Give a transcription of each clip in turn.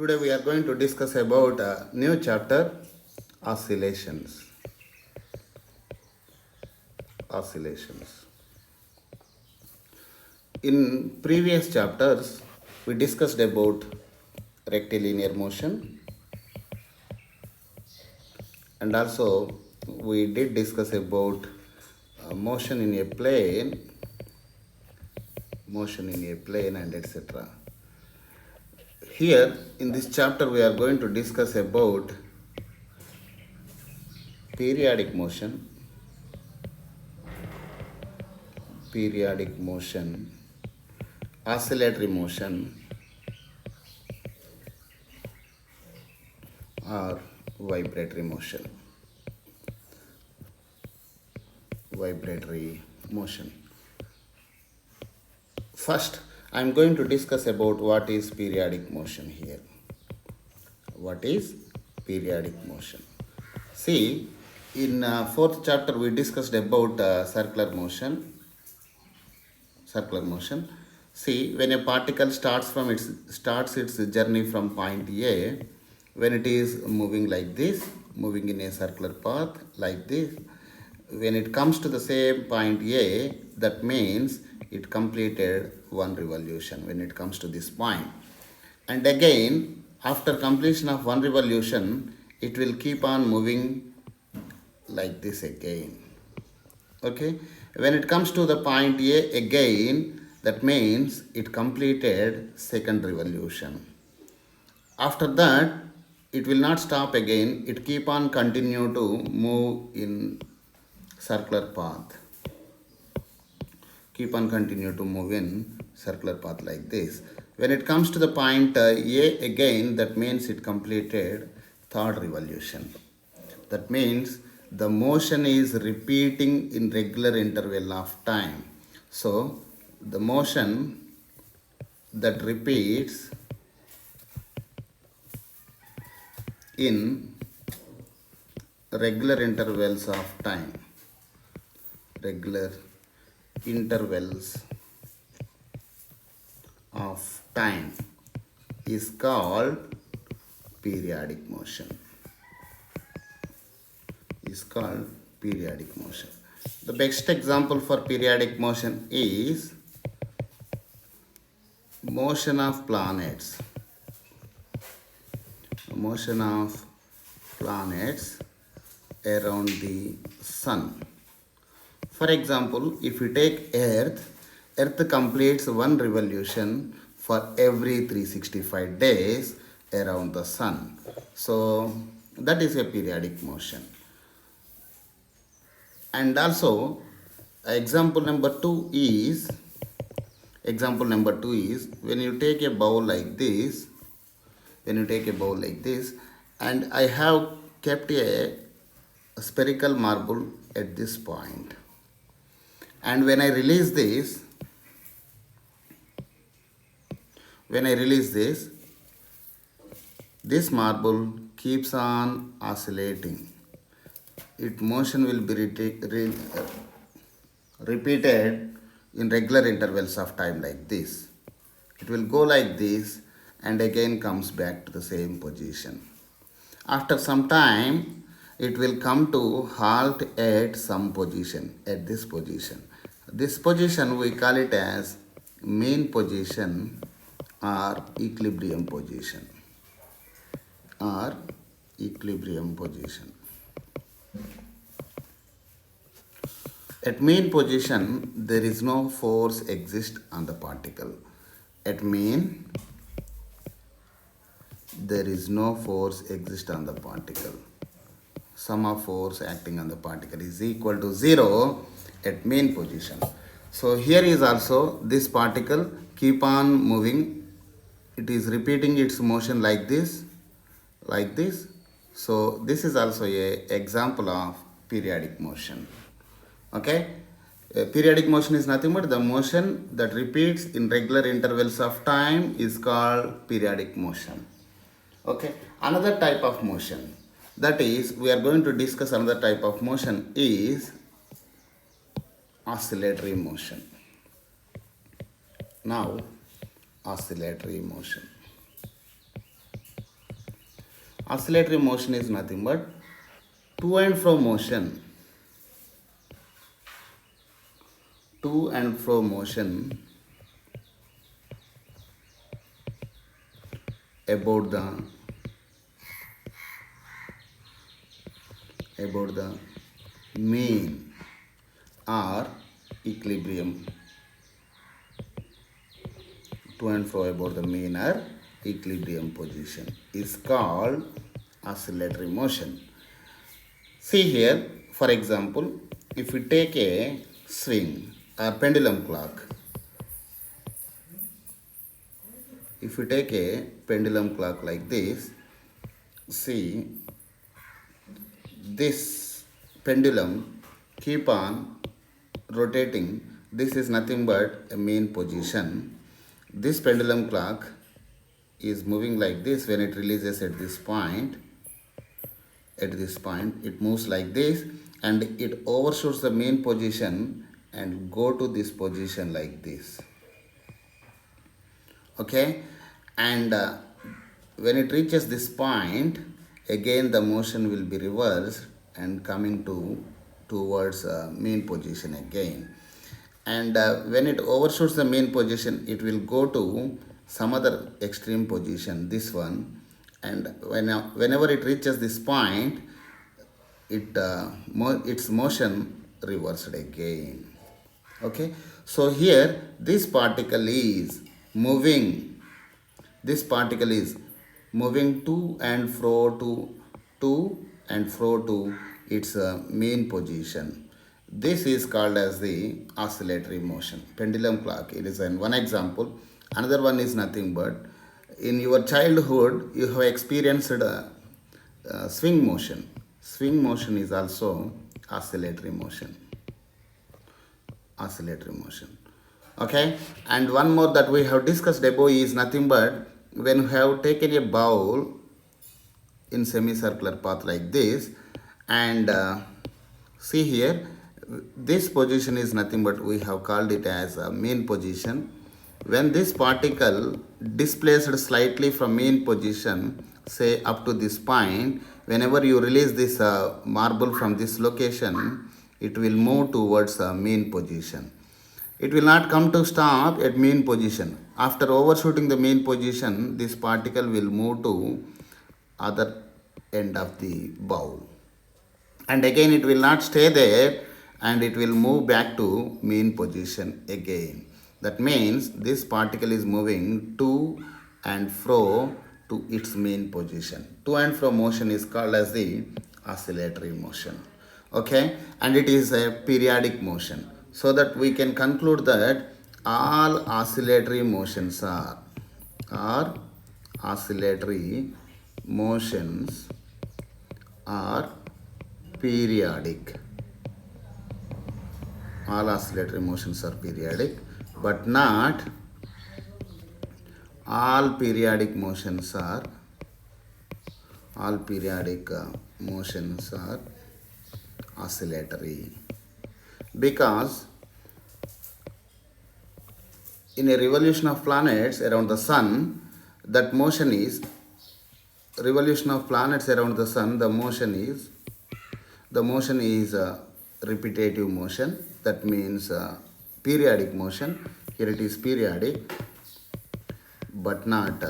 Today we are going to discuss about a new chapter, oscillations. Oscillations. In previous chapters, we discussed about rectilinear motion, and also we did discuss about motion in a plane, and etc. Here in this chapter we are going to discuss about periodic motion, oscillatory motion, or vibratory motion. First, I am going to discuss about what is periodic motion here. What is periodic motion? See, in fourth chapter we discussed about circular motion. See, when a particle starts its journey from point A, when it is moving like this, moving in a circular path like this, when it comes to the same point A, that means it completed one revolution when it comes to this point. And again, after completion of one revolution, it will keep on moving like this again. Okay, when it comes to the point A again, that means it completed second revolution. After that, it will not stop again, it keep on continue to move in circular path. Like this. When it comes to the point A again, that means it completed third revolution. That means the motion is repeating in regular interval of time. So the motion that repeats in regular intervals of time, is called periodic motion. The best example for periodic motion is motion of planets around the sun. For example, if you take Earth completes one revolution for every 365 days around the sun. So that is a periodic motion. And also example number 2 is when you take a bowl like this, and I have kept a spherical marble at this point, and when I release this, this marble keeps on oscillating. Its motion will be repeated in regular intervals of time like this. It will go like this and again comes back to the same position. After some time, it will come to halt at some position, at this position. This position we call it as mean position or equilibrium position. At mean position, there is no force exist on the particle. At mean, there is no force exist on the particle. Sum of force acting on the particle is equal to 0 at mean position. So here is also this particle keep on moving. It is repeating its motion like this. So this is also a example of periodic motion. Okay, periodic motion is nothing but the motion that repeats in regular intervals of time is called periodic motion. Okay, another type of motion, that is, we are going to discuss another type of motion is oscillatory motion. Now, oscillatory motion. Oscillatory motion is nothing but to and fro motion. To and fro motion about the mean or equilibrium. To and fro about the mean or equilibrium position is called oscillatory motion. See here, for example, if we take a swing, a pendulum clock. If we take a pendulum clock like this, see, this pendulum keep on rotating. This is nothing but a mean position. This pendulum clock is moving like this. When it releases at this point, it moves like this, and it overshoots the mean position and go to this position like this. Okay, and when it reaches this point, again the motion will be reversed and coming towards mean position again. And when it overshoots the mean position, it will go to some other extreme position, this one, and whenever it reaches this point, its motion reversed again. Okay, so here this particle is moving. This particle is moving to and fro to its mean position. This is called as the oscillatory motion. Pendulum clock, it is one example. Another one is nothing but in your childhood you have experienced swing motion. Swing motion is also oscillatory motion. Oscillatory motion. Okay, and one more that we have discussed above is nothing but when you have taken a bowl in semicircular path like this, and see here, this position is nothing but we have called it as a mean position. When this particle displaced slightly from mean position, say up to this point, whenever you release this marble from this location, it will move towards mean position. It will not come to stop at mean position. After overshooting the mean position, this particle will move to other end of the bowl. And again it will not stay there, and it will move back to mean position again. That means this particle is moving to and fro to its mean position. To and fro motion is called as the oscillatory motion. Okay, and it is a periodic motion. So that we can conclude that all oscillatory motions are periodic. All oscillatory motions are periodic, but not all periodic motions are oscillatory, because in a revolution of planets around the sun, that motion is revolution of planets around the sun, the motion is repetitive motion. That means periodic motion. Here it is periodic but not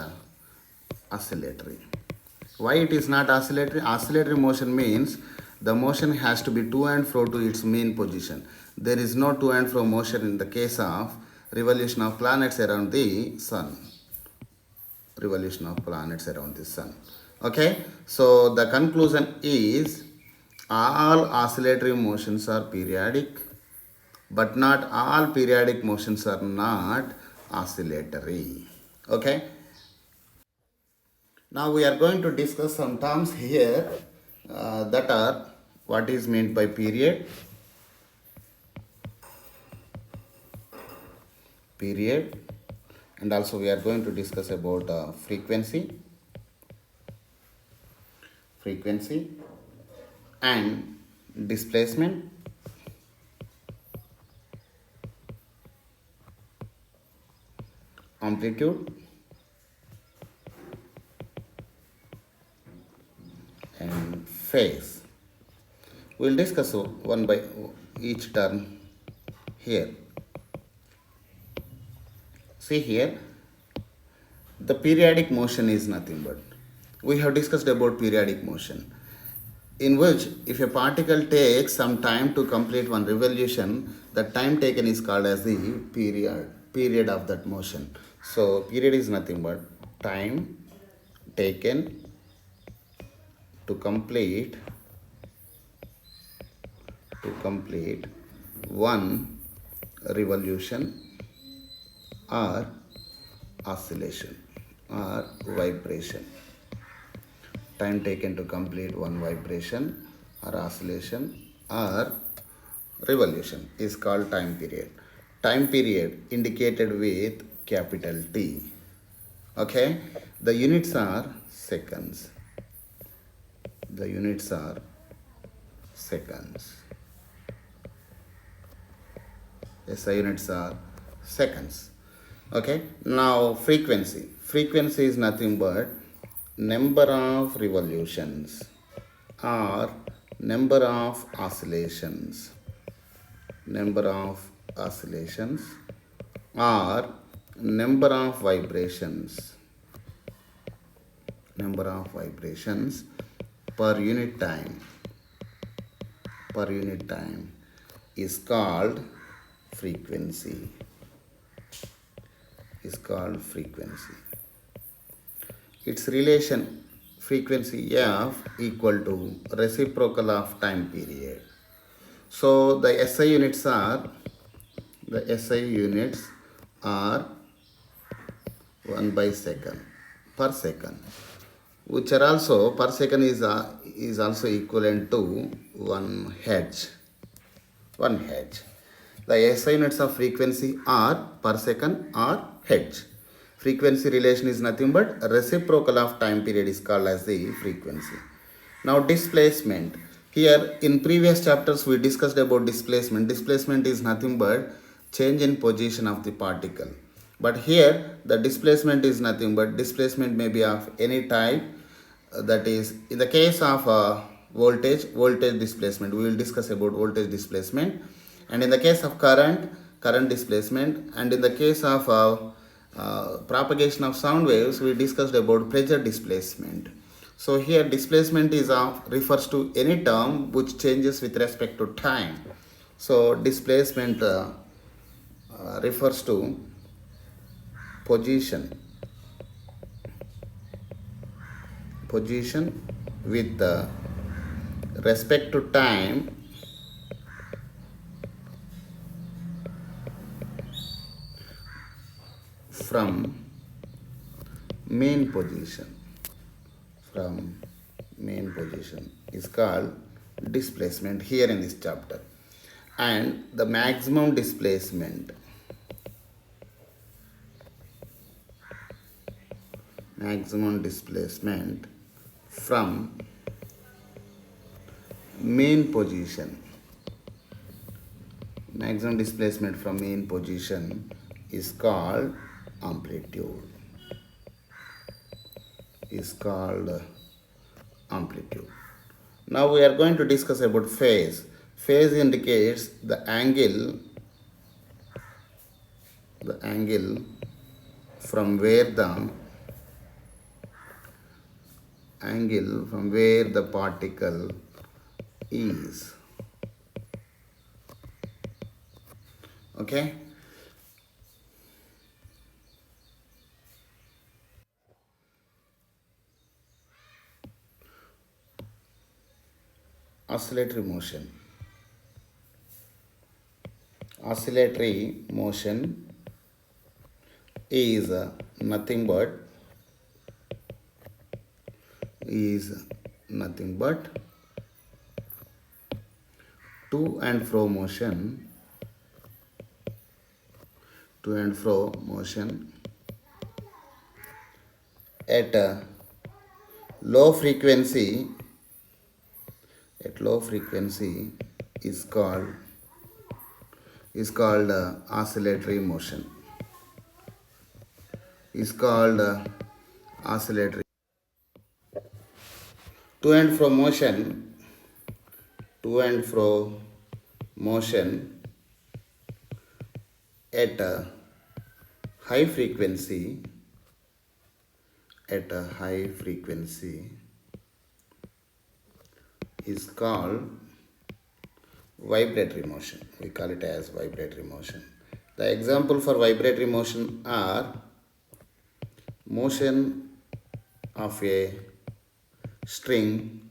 oscillatory. Why it is not oscillatory? Oscillatory motion means the motion has to be to and fro to its mean position. There is no to and fro motion in the case of revolution of planets around the sun. Revolution of planets around the sun. Okay, so the conclusion is all oscillatory motions are periodic, but not all periodic motions are not oscillatory. Okay, now we are going to discuss some terms here that are what is meant by period, and also we are going to discuss about frequency and displacement, amplitude, and phase. We'll discuss one by each term here. See here, the periodic motion is nothing but, we have discussed about periodic motion, in which if a particle takes some time to complete one revolution, the time taken is called as the period of that motion. So period is nothing but time taken to complete one revolution or oscillation or vibration. Time taken to complete one vibration or oscillation or revolution is called time period. Time period indicated with capital T. Okay, the units are seconds. The units are seconds. SI units are seconds. Okay, now frequency. Frequency is nothing but number of revolutions or number of oscillations. Number of oscillations or number of vibrations. Number of vibrations per unit time. Per unit time is called frequency. Is called frequency. Its relation frequency f equal to reciprocal of time period. So the SI units are 1 by second per second, which are also per second is also equivalent to 1 hertz. 1 hertz. The SI units of frequency are per second or hertz. Frequency relation is nothing but reciprocal of time period is called as the frequency. Now displacement. Here in previous chapters we discussed about displacement. Displacement is nothing but change in position of the particle. But here the displacement is nothing but displacement may be of any type. That is, in the case of voltage displacement, we will discuss about voltage displacement, and in the case of current displacement, and in the case of propagation of sound waves, we discussed about pressure displacement. So here displacement is refers to any term which changes with respect to time. So displacement refers to position with respect to time from main position is called displacement here in this chapter. And the maximum displacement from main position is called amplitude. Now we are going to discuss about phase. Phase indicates the angle from where the particle is. Okay. Oscillatory motion is nothing but to and fro motion at a low frequency is called oscillatory motion. To and fro motion, to and fro motion at a high frequency, at a high frequency is called vibratory motion. We call it as vibratory motion. The example for vibratory motion are motion of a string,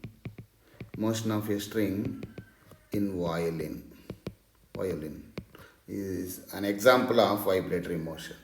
motion of a string in violin. Violin is an example of vibratory motion.